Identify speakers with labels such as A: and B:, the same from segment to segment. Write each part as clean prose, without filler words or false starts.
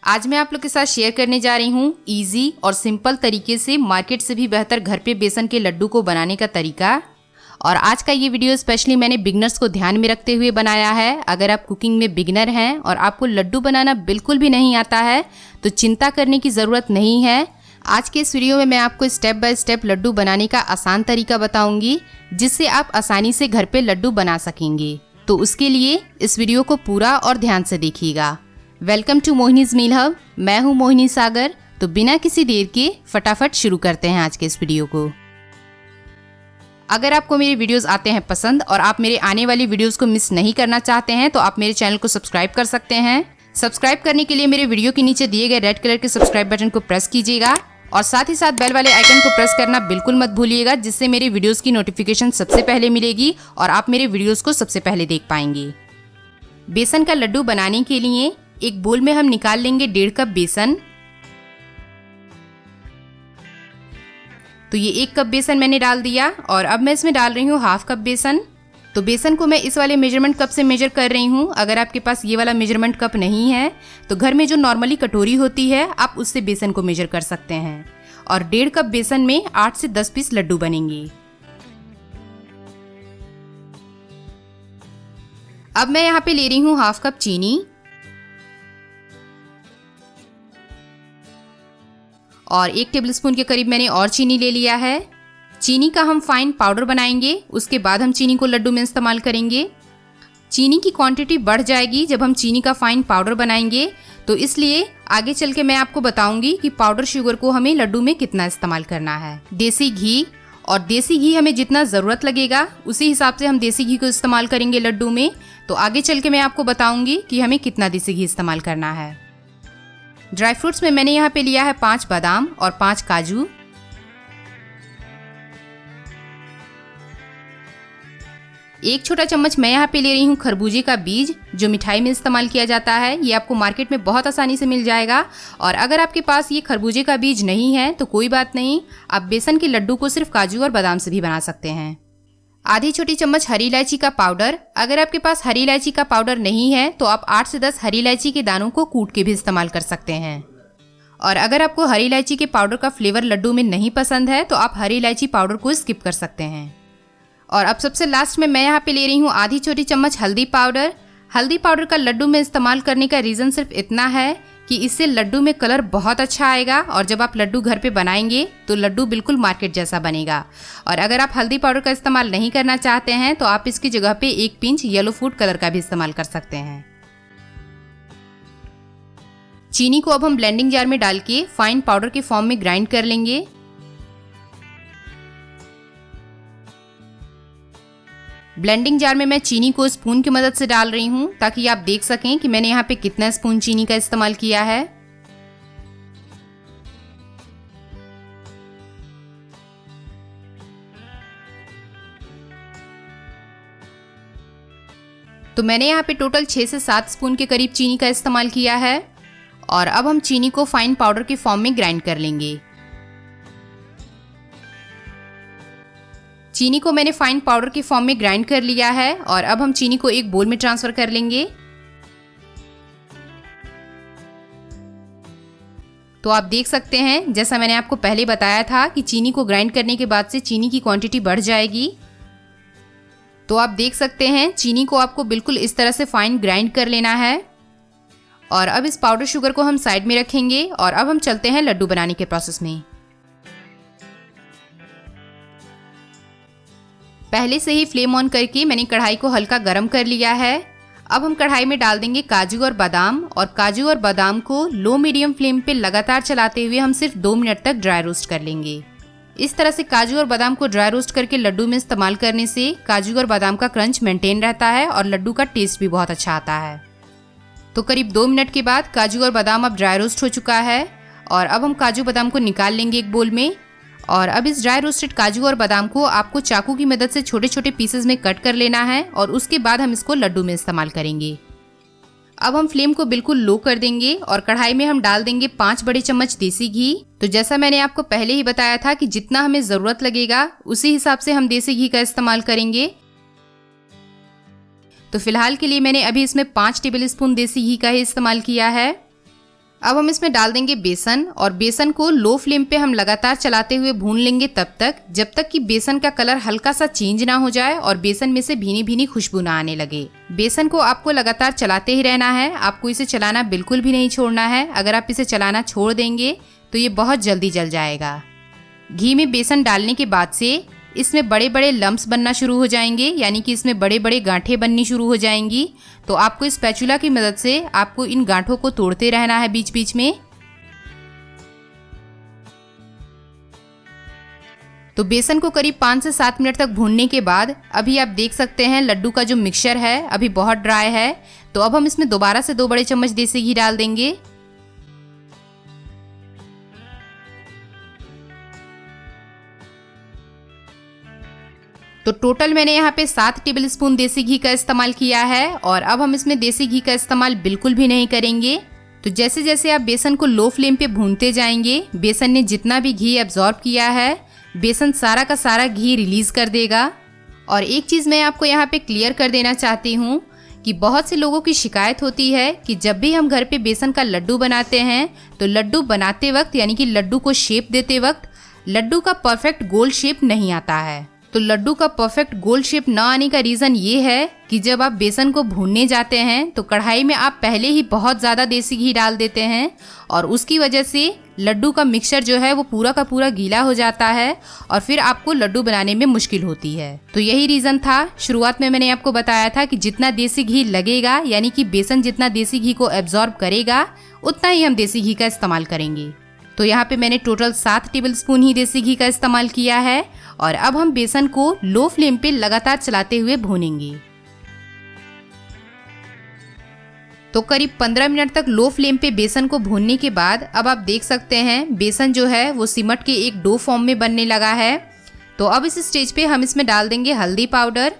A: आज मैं आप लोग के साथ शेयर करने जा रही हूँ इजी और सिंपल तरीके से मार्केट से भी बेहतर घर पे बेसन के लड्डू को बनाने का तरीका। और आज का ये वीडियो स्पेशली मैंने बिगनर्स को ध्यान में रखते हुए बनाया है। अगर आप कुकिंग में बिगनर हैं और आपको लड्डू बनाना बिल्कुल भी नहीं आता है तो चिंता करने की ज़रूरत नहीं है। आज के इस वीडियो में मैं आपको स्टेप बाय स्टेप लड्डू बनाने का आसान तरीका बताऊंगी जिससे आप आसानी से घर पे लड्डू बना सकेंगे। तो उसके लिए इस वीडियो को पूरा और ध्यान से देखिएगा। Welcome to Mohini's meal hub. मैं हूँ मोहिनी सागर। तो बिना किसी देर के फटाफट शुरू करते हैं आज के इस वीडियो को। अगर आपको मेरे वीडियोस आते हैं पसंद और आप मेरे आने वाली वीडियोस को मिस नहीं करना चाहते हैं तो आप मेरे चैनल को सब्सक्राइब कर सकते हैं। सब्सक्राइब करने के लिए मेरे वीडियो के नीचे दिए गए रेड कलर के सब्सक्राइब बटन को प्रेस कीजिएगा और साथ ही साथ बेल वाले आइकन को प्रेस करना बिल्कुल मत भूलिएगा, जिससे मेरे वीडियोस की नोटिफिकेशन सबसे पहले मिलेगी और आप मेरे वीडियोस को सबसे पहले देख पाएंगे। बेसन का लड्डू बनाने के लिए एक बोल में हम निकाल लेंगे 1.5 कप बेसन। तो ये 1 कप बेसन मैंने डाल दिया और अब मैं इसमें डाल रही हूँ 1/2 कप बेसन। तो बेसन को मैं इस वाले मेजरमेंट कप से मेजर कर रही हूँ। अगर आपके पास ये वाला मेजरमेंट कप नहीं है तो घर में जो नॉर्मली कटोरी होती है आप उससे बेसन को मेजर कर सकते हैं। और 1.5 कप बेसन में 8 से 10 पीस लड्डू बनेंगे। अब मैं यहाँ पे ले रही हूँ 1/2 कप चीनी और 1 टेबलस्पून के करीब मैंने और चीनी ले लिया है। चीनी का हम फाइन पाउडर बनाएंगे, उसके बाद हम चीनी को लड्डू में इस्तेमाल करेंगे। चीनी की क्वांटिटी बढ़ जाएगी जब हम चीनी का फाइन पाउडर बनाएंगे, तो इसलिए आगे चल के मैं आपको बताऊंगी कि पाउडर शुगर को हमें लड्डू में कितना इस्तेमाल करना है। देसी घी, और देसी घी हमें जितना ज़रूरत लगेगा उसी हिसाब से हम देसी घी को इस्तेमाल करेंगे लड्डू में। तो आगे चल के मैं आपको बताऊंगी कि हमें कितना देसी घी इस्तेमाल करना है। ड्राई फ्रूट्स में मैंने यहाँ पे लिया है 5 बादाम और 5 काजू। एक छोटा चम्मच मैं यहाँ पे ले रही हूँ खरबूजे का बीज, जो मिठाई में इस्तेमाल किया जाता है। ये आपको मार्केट में बहुत आसानी से मिल जाएगा। और अगर आपके पास ये खरबूजे का बीज नहीं है तो कोई बात नहीं, आप बेसन के लड्डू को सिर्फ काजू और बादाम से भी बना सकते हैं। आधी छोटी चम्मच हरी इलायची का पाउडर। अगर आपके पास हरी इलायची का पाउडर नहीं है तो आप 8 से 10 हरी इलायची के दानों को कूट के भी इस्तेमाल कर सकते हैं। और अगर आपको हरी इलायची के पाउडर का फ्लेवर लड्डू में नहीं पसंद है तो आप हरी इलायची पाउडर को स्किप कर सकते हैं। और अब सबसे लास्ट में मैं यहाँ पे ले रही हूँ आधी छोटी चम्मच हल्दी पाउडर। हल्दी पाउडर का लड्डू में इस्तेमाल करने का रीज़न सिर्फ इतना है कि इससे लड्डू में कलर बहुत अच्छा आएगा और जब आप लड्डू घर पे बनाएंगे तो लड्डू बिल्कुल मार्केट जैसा बनेगा। और अगर आप हल्दी पाउडर का इस्तेमाल नहीं करना चाहते हैं तो आप इसकी जगह पे 1 पिंच येलो फूड कलर का भी इस्तेमाल कर सकते हैं। चीनी को अब हम ब्लेंडिंग जार में डाल के फाइन पाउडर के फॉर्म में ग्राइंड कर लेंगे। ब्लेंडिंग जार में मैं चीनी को स्पून की मदद से डाल रही हूँ ताकि आप देख सकें कि मैंने यहाँ पे कितना स्पून चीनी का इस्तेमाल किया है। तो मैंने यहाँ पे टोटल 6 से 7 स्पून के करीब चीनी का इस्तेमाल किया है। और अब हम चीनी को फाइन पाउडर के फॉर्म में ग्राइंड कर लेंगे। चीनी को मैंने फाइन पाउडर के फॉर्म में ग्राइंड कर लिया है और अब हम चीनी को एक बोल में ट्रांसफर कर लेंगे। तो आप देख सकते हैं, जैसा मैंने आपको पहले बताया था कि चीनी को ग्राइंड करने के बाद से चीनी की क्वांटिटी बढ़ जाएगी। तो आप देख सकते हैं चीनी को आपको बिल्कुल इस तरह से फाइन ग्राइंड कर लेना है। और अब इस पाउडर शुगर को हम साइड में रखेंगे और अब हम चलते हैं लड्डू बनाने के प्रोसेस में। पहले से ही फ्लेम ऑन करके मैंने कढ़ाई को हल्का गर्म कर लिया है। अब हम कढ़ाई में डाल देंगे काजू और बादाम, और काजू और बादाम को लो मीडियम फ्लेम पे लगातार चलाते हुए हम सिर्फ 2 मिनट तक ड्राई रोस्ट कर लेंगे। इस तरह से काजू और बादाम को ड्राई रोस्ट करके लड्डू में इस्तेमाल करने से काजू और बादाम का क्रंच मेंटेन रहता है और लड्डू का टेस्ट भी बहुत अच्छा आता है। तो करीब 2 मिनट के बाद काजू और बादाम अब ड्राई रोस्ट हो चुका है और अब हम काजू बादाम को निकाल लेंगे एक बोल में। और अब इस ड्राई रोस्टेड काजू और बादाम को आपको चाकू की मदद से छोटे छोटे पीसेस में कट कर लेना है और उसके बाद हम इसको लड्डू में इस्तेमाल करेंगे। अब हम फ्लेम को बिल्कुल लो कर देंगे और कढ़ाई में हम डाल देंगे 5 बड़े चम्मच देसी घी। तो जैसा मैंने आपको पहले ही बताया था कि जितना हमें ज़रूरत लगेगा उसी हिसाब से हम देसी घी का इस्तेमाल करेंगे। तो फिलहाल के लिए मैंने अभी इसमें 5 टेबल स्पून देसी घी का ही इस्तेमाल किया है। अब हम इसमें डाल देंगे बेसन और बेसन को लो फ्लेम पे हम लगातार चलाते हुए भून लेंगे तब तक जब तक कि बेसन का कलर हल्का सा चेंज ना हो जाए और बेसन में से भीनी भीनी खुशबू ना आने लगे। बेसन को आपको लगातार चलाते ही रहना है, आपको इसे चलाना बिल्कुल भी नहीं छोड़ना है। अगर आप इसे चलाना छोड़ देंगे तो ये बहुत जल्दी जल जाएगा। घी में बेसन डालने के बाद से इसमें बड़े बड़े लम्प्स बनना शुरू हो जाएंगे, यानी कि इसमें बड़े बड़े गांठें बननी शुरू हो जाएंगी। तो आपको इस स्पैचुला की मदद से आपको इन गांठों को तोड़ते रहना है बीच बीच में। तो बेसन को करीब 5 से 7 मिनट तक भूनने के बाद अभी आप देख सकते हैं लड्डू का जो मिक्सचर है अभी बहुत ड्राई है। तो अब हम इसमें दोबारा से 2 बड़े चम्मच देसी घी डाल देंगे। तो टोटल मैंने यहाँ पे 7 टेबलस्पून देसी घी का इस्तेमाल किया है और अब हम इसमें देसी घी का इस्तेमाल बिल्कुल भी नहीं करेंगे। तो जैसे जैसे आप बेसन को लो फ्लेम पे भूनते जाएंगे, बेसन ने जितना भी घी एब्जॉर्ब किया है, बेसन सारा का सारा घी रिलीज कर देगा। और एक चीज़ मैं आपको यहाँ पे क्लियर कर देना चाहती हूँ कि बहुत से लोगों की शिकायत होती है कि जब भी हम घर पे बेसन का लड्डू बनाते हैं तो लड्डू बनाते वक्त यानी कि लड्डू को शेप देते वक्त लड्डू का परफेक्ट गोल शेप नहीं आता है। तो लड्डू का परफेक्ट गोल शेप न आने का रीज़न ये है कि जब आप बेसन को भूनने जाते हैं तो कढ़ाई में आप पहले ही बहुत ज़्यादा देसी घी डाल देते हैं और उसकी वजह से लड्डू का मिक्सचर जो है वो पूरा का पूरा गीला हो जाता है और फिर आपको लड्डू बनाने में मुश्किल होती है। तो यही रीज़न था। शुरुआत में मैंने आपको बताया था कि जितना देसी घी लगेगा यानी कि बेसन जितना देसी घी को एब्जॉर्ब करेगा उतना ही हम देसी घी का इस्तेमाल करेंगे। तो यहाँ पे मैंने टोटल 7 टेबलस्पून ही देसी घी का इस्तेमाल किया है और अब हम बेसन को लो फ्लेम पे लगातार चलाते हुए भूनेंगे। तो करीब 15 मिनट तक लो फ्लेम पे बेसन को भूनने के बाद अब आप देख सकते हैं बेसन जो है वो सिमट के एक डो फॉर्म में बनने लगा है। तो अब इस स्टेज पे हम इसमें डाल देंगे हल्दी पाउडर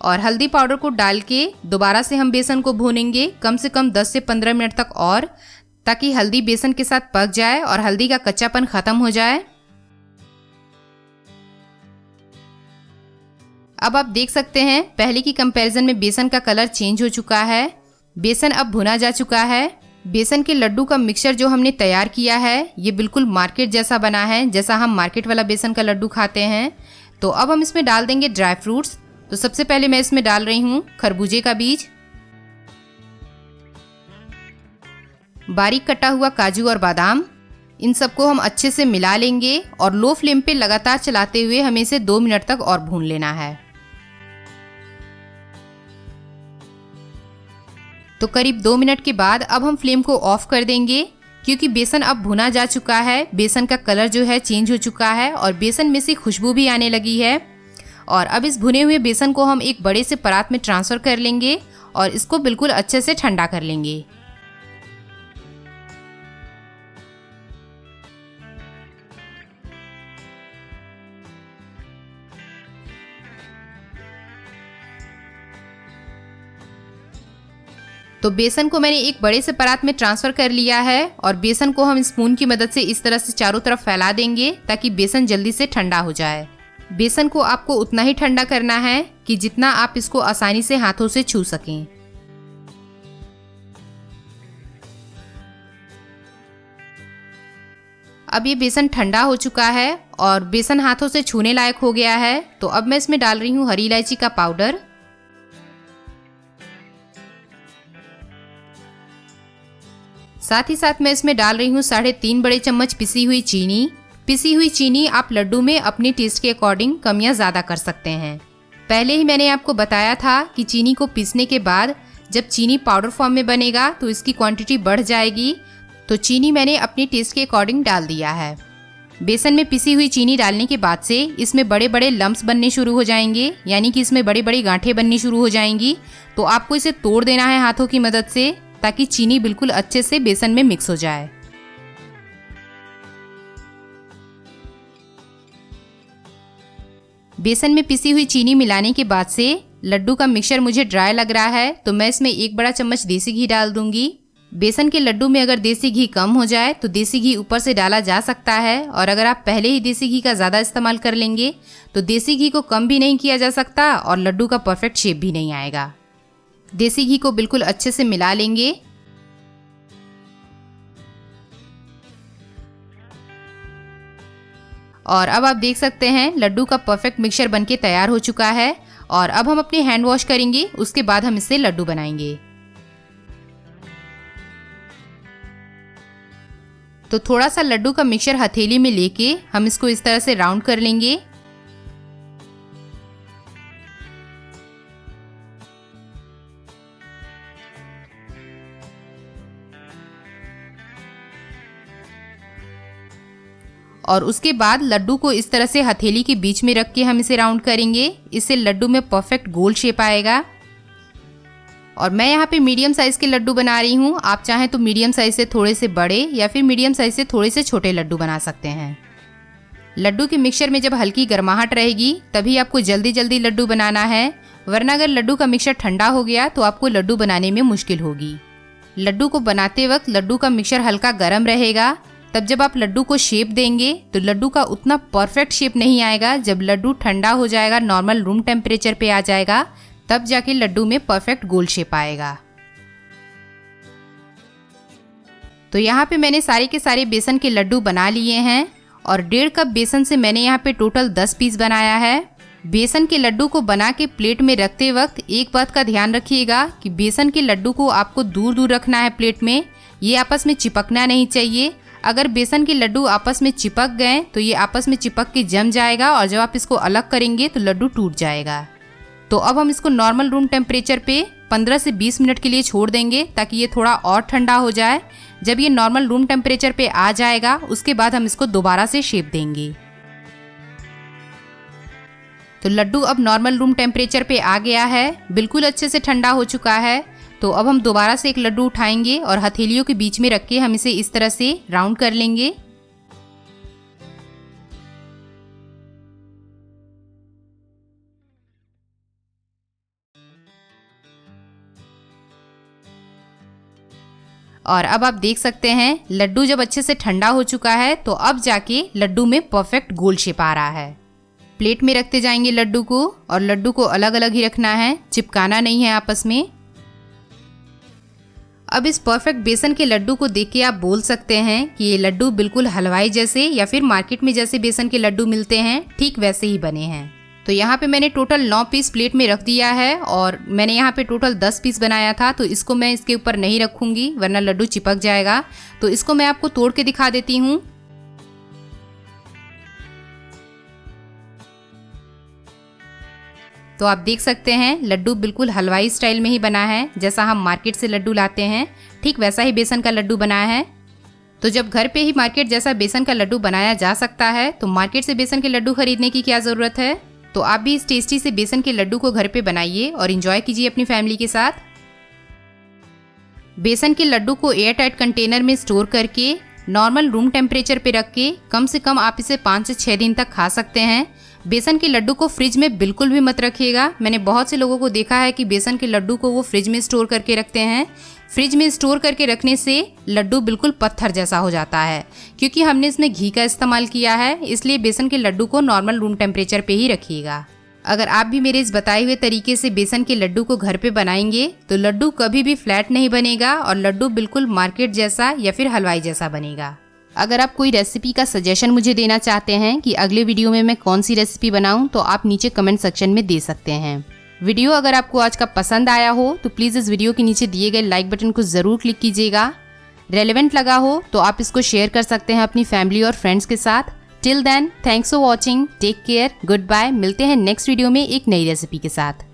A: और हल्दी पाउडर को डाल के दोबारा से हम बेसन को भूनेंगे कम से कम 10 से 15 मिनट तक और, ताकि हल्दी बेसन के साथ पक जाए और हल्दी का कच्चापन खत्म हो जाए। अब आप देख सकते हैं पहले की कंपैरिजन में बेसन का कलर चेंज हो चुका है, बेसन अब भुना जा चुका है। बेसन के लड्डू का मिक्सचर जो हमने तैयार किया है ये बिल्कुल मार्केट जैसा बना है, जैसा हम मार्केट वाला बेसन का लड्डू खाते हैं। तो अब हम इसमें डाल देंगे ड्राई फ्रूट्स। तो सबसे पहले मैं इसमें डाल रही हूँ खरबूजे का बीज, बारीक कटा हुआ काजू और बादाम। इन सबको हम अच्छे से मिला लेंगे और लो फ्लेम पे लगातार चलाते हुए हमें इसे 2 मिनट तक और भून लेना है। तो करीब 2 मिनट के बाद अब हम फ्लेम को ऑफ कर देंगे क्योंकि बेसन अब भुना जा चुका है, बेसन का कलर जो है चेंज हो चुका है और बेसन में से खुशबू भी आने लगी है। और अब इस भुने हुए बेसन को हम एक बड़े से परात में ट्रांसफ़र कर लेंगे और इसको बिल्कुल अच्छे से ठंडा कर लेंगे। तो बेसन को मैंने एक बड़े से परात में ट्रांसफ़र कर लिया है और बेसन को हम स्पून की मदद से इस तरह से चारों तरफ फैला देंगे ताकि बेसन जल्दी से ठंडा हो जाए। बेसन को आपको उतना ही ठंडा करना है कि जितना आप इसको आसानी से हाथों से छू सकें। अब ये बेसन ठंडा हो चुका है और बेसन हाथों से छूने लायक हो गया है। तो अब मैं इसमें डाल रही हूँ हरी इलायची का पाउडर, साथ ही साथ मैं इसमें डाल रही हूँ 3.5 बड़े चम्मच पिसी हुई चीनी। पिसी हुई चीनी आप लड्डू में अपने टेस्ट के अकॉर्डिंग कम या ज़्यादा कर सकते हैं। पहले ही मैंने आपको बताया था कि चीनी को पीसने के बाद जब चीनी पाउडर फॉर्म में बनेगा तो इसकी क्वांटिटी बढ़ जाएगी। तो चीनी मैंने अपने टेस्ट के अकॉर्डिंग डाल दिया है। बेसन में पिसी हुई चीनी डालने के बाद से इसमें बड़े बड़े लम्प्स बनने शुरू हो जाएंगे, यानी कि इसमें बड़ी बड़ी गांठें बननी शुरू हो जाएंगी। तो आपको इसे तोड़ देना है हाथों की मदद से ताकि चीनी बिल्कुल अच्छे से बेसन में मिक्स हो जाए। बेसन में पिसी हुई चीनी मिलाने के बाद से लड्डू का मिक्सचर मुझे ड्राई लग रहा है तो मैं इसमें 1 बड़ा चम्मच देसी घी डाल दूंगी। बेसन के लड्डू में अगर देसी घी कम हो जाए तो देसी घी ऊपर से डाला जा सकता है और अगर आप पहले ही देसी घी का ज़्यादा इस्तेमाल कर लेंगे तो देसी घी को कम भी नहीं किया जा सकता और लड्डू का परफेक्ट शेप भी नहीं आएगा। देसी घी को बिल्कुल अच्छे से मिला लेंगे। और अब आप देख सकते हैं लड्डू का परफेक्ट मिक्सचर बनके तैयार हो चुका है। और अब हम अपने हैंड वॉश करेंगे, उसके बाद हम इससे लड्डू बनाएंगे। तो थोड़ा सा लड्डू का मिक्सचर हथेली में लेके हम इसको इस तरह से राउंड कर लेंगे। और उसके बाद लड्डू को इस तरह से हथेली के बीच में रख के हम इसे राउंड करेंगे। इससे लड्डू में परफेक्ट गोल शेप आएगा। और मैं यहाँ पे मीडियम साइज़ के लड्डू बना रही हूँ। आप चाहें तो मीडियम साइज़ से थोड़े से बड़े या फिर मीडियम साइज़ से थोड़े से छोटे लड्डू बना सकते हैं। लड्डू के मिक्सचर में जब हल्की गर्माहट रहेगी तभी आपको जल्दी जल्दी लड्डू बनाना है, वरना अगर लड्डू का मिक्सचर ठंडा हो गया तो आपको लड्डू बनाने में मुश्किल होगी। लड्डू को बनाते वक्त लड्डू का मिक्सचर हल्का गर्म रहेगा, तब जब आप लड्डू को शेप देंगे तो लड्डू का उतना परफेक्ट शेप नहीं आएगा। जब लड्डू ठंडा हो जाएगा, नॉर्मल रूम टेम्परेचर पे आ जाएगा, तब जाके लड्डू में परफेक्ट गोल शेप आएगा। तो यहाँ पे मैंने सारे के सारे बेसन के लड्डू बना लिए हैं और 1.5 कप बेसन से मैंने यहाँ पे टोटल 10 पीस बनाया है। बेसन के लड्डू को बना के प्लेट में रखते वक्त एक बात का ध्यान रखिएगा कि बेसन के लड्डू को आपको दूर दूर रखना है प्लेट में, ये आपस में चिपकना नहीं चाहिए। अगर बेसन के लड्डू आपस में चिपक गए तो ये आपस में चिपक के जम जाएगा और जब आप इसको अलग करेंगे तो लड्डू टूट जाएगा। तो अब हम इसको नॉर्मल रूम टेम्परेचर पे 15 से 20 मिनट के लिए छोड़ देंगे ताकि ये थोड़ा और ठंडा हो जाए। जब ये नॉर्मल रूम टेम्परेचर पे आ जाएगा उसके बाद हम इसको दोबारा से शेप देंगे। तो लड्डू अब नॉर्मल रूम टेम्परेचर पे आ गया है, बिल्कुल अच्छे से ठंडा हो चुका है। तो अब हम दोबारा से एक लड्डू उठाएंगे और हथेलियों के बीच में रख के हम इसे इस तरह से राउंड कर लेंगे। और अब आप देख सकते हैं लड्डू जब अच्छे से ठंडा हो चुका है तो अब जाके लड्डू में परफेक्ट गोल शेप आ रहा है। प्लेट में रखते जाएंगे लड्डू को और लड्डू को अलग अलग ही रखना है, चिपकाना नहीं है आपस में। अब इस परफेक्ट बेसन के लड्डू को देख के आप बोल सकते हैं कि ये लड्डू बिल्कुल हलवाई जैसे या फिर मार्केट में जैसे बेसन के लड्डू मिलते हैं ठीक वैसे ही बने हैं। तो यहाँ पे मैंने टोटल 9 पीस प्लेट में रख दिया है और मैंने यहाँ पे टोटल 10 पीस बनाया था, तो इसको मैं इसके ऊपर नहीं रखूँगी वरना लड्डू चिपक जाएगा। तो इसको मैं आपको तोड़ के दिखा देती हूँ। तो आप देख सकते हैं लड्डू बिल्कुल हलवाई स्टाइल में ही बना है, जैसा हम मार्केट से लड्डू लाते हैं ठीक वैसा ही बेसन का लड्डू बना है। तो जब घर पे ही मार्केट जैसा बेसन का लड्डू बनाया जा सकता है तो मार्केट से बेसन के लड्डू खरीदने की क्या ज़रूरत है। तो आप भी इस टेस्टी से बेसन के लड्डू को घर पे बनाइए और एंजॉय कीजिए अपनी फैमिली के साथ। बेसन के लड्डू को एयर टाइट कंटेनर में स्टोर करके नॉर्मल रूम टेम्परेचर पे रख के कम से कम आप इसे 5 से 6 दिन तक खा सकते हैं। बेसन के लड्डू को फ्रिज में बिल्कुल भी मत रखिएगा। मैंने बहुत से लोगों को देखा है कि बेसन के लड्डू को वो फ्रिज में स्टोर करके रखते हैं। फ्रिज में स्टोर करके रखने से लड्डू बिल्कुल पत्थर जैसा हो जाता है, क्योंकि हमने इसमें घी का इस्तेमाल किया है। इसलिए बेसन के लड्डू को नॉर्मल रूम टेम्परेचर पे ही रखिएगा। अगर आप भी मेरे इस बताए हुए तरीके से बेसन के लड्डू को घर पे बनाएंगे तो लड्डू कभी भी फ्लैट नहीं बनेगा और लड्डू बिल्कुल मार्केट जैसा या फिर हलवाई जैसा बनेगा। अगर आप कोई रेसिपी का सजेशन मुझे देना चाहते हैं कि अगले वीडियो में मैं कौन सी रेसिपी बनाऊं, तो आप नीचे कमेंट सेक्शन में दे सकते हैं। वीडियो अगर आपको आज का पसंद आया हो तो प्लीज़ इस वीडियो के नीचे दिए गए लाइक बटन को ज़रूर क्लिक कीजिएगा। रेलेवेंट लगा हो तो आप इसको शेयर कर सकते हैं अपनी फैमिली और फ्रेंड्स के साथ। Till then, thanks for watching, take care, goodbye. मिलते हैं नेक्स्ट वीडियो में एक नई रेसिपी के साथ।